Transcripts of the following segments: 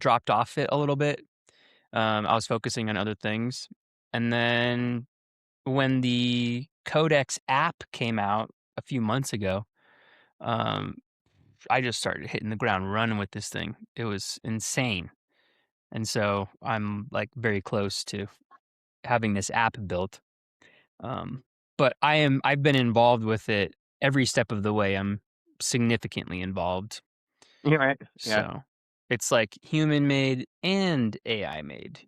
dropped off it a little bit. I was focusing on other things. And then when the Codex app came out a few months ago, um, I just started hitting the ground running with this thing. It was insane. And so I'm like very close to having this app built. Um, but I've been involved with it every step of the way. I'm significantly involved. You're right. Yeah. So it's like human made and AI made,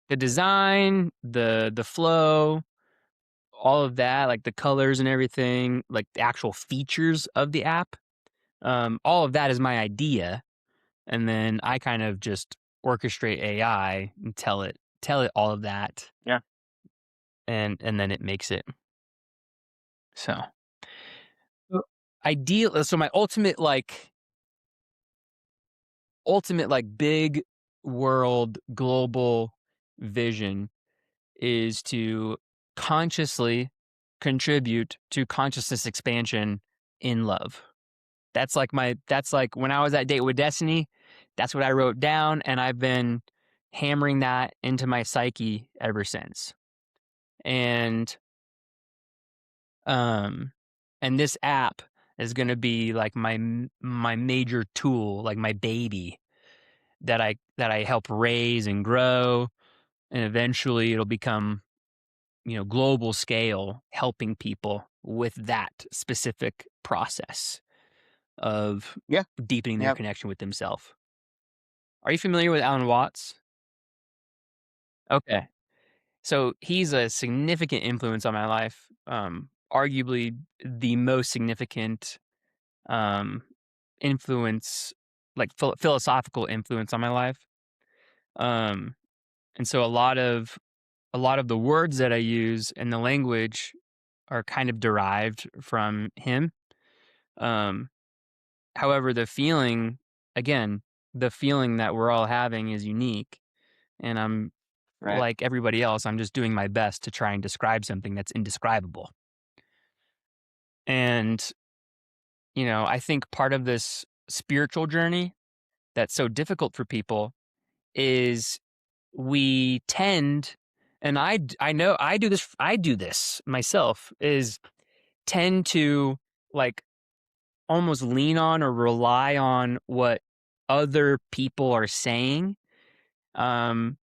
The design, the flow, all of that, like the colors and everything, like the actual features of the app. All of that is my idea. And then I kind of just orchestrate AI and tell it all of that, Yeah. and then it makes it. So ideal. So my ultimate big world global vision is to consciously contribute to consciousness expansion in love. That's like when I was at Date with Destiny, that's what I wrote down, and I've been hammering that into my psyche ever since. And um and this app is going to be like my major tool, like my baby that I help raise and grow, and eventually it'll become, global scale, helping people with that specific process of Yeah. deepening their Yeah. connection with themselves. Are you familiar with Alan Watts? Okay. So he's a significant influence on my life. Arguably the most significant um, influence, like philosophical influence on my life. Um, and so a lot of the words that I use and the language are kind of derived from him. Um, However, again, the feeling that we're all having is unique, and I'm Right. like everybody else. I'm just doing my best to try and describe something that's indescribable. And I think part of this spiritual journey that's so difficult for people is we tend, and I know I do this myself, is tend to like almost lean on or rely on what other people are saying, um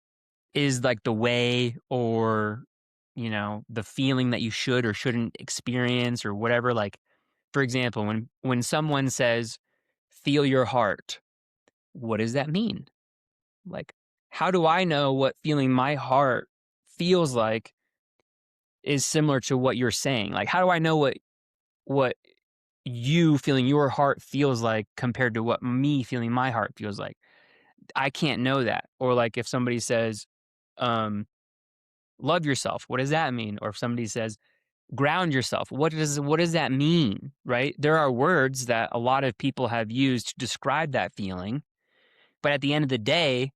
is like the way, or the feeling that you should or shouldn't experience or whatever. Like, for example, when someone says feel your heart, what does that mean? Like, how do I know what feeling my heart feels like is similar to what you're saying? Like, how do I know what you feeling your heart feels like compared to what me feeling my heart feels like? I can't know that. Or like if somebody says, um, love yourself, what does that mean? Or if somebody says, ground yourself, what does that mean? Right? There are words that a lot of people have used to describe that feeling, but at the end of the day,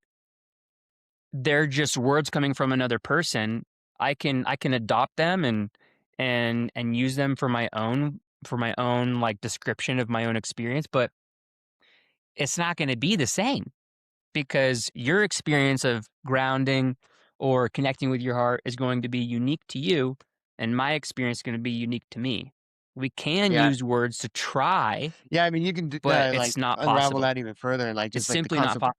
they're just words coming from another person. I can adopt them and use them for my own like description of my own experience, but it's not going to be the same, because your experience of grounding or connecting with your heart is going to be unique to you, and my experience is going to be unique to me. We can Yeah. use words to try, Yeah. I mean, you can but like it's not unravel possible. that even further, and like It's just like the simply not concept possible.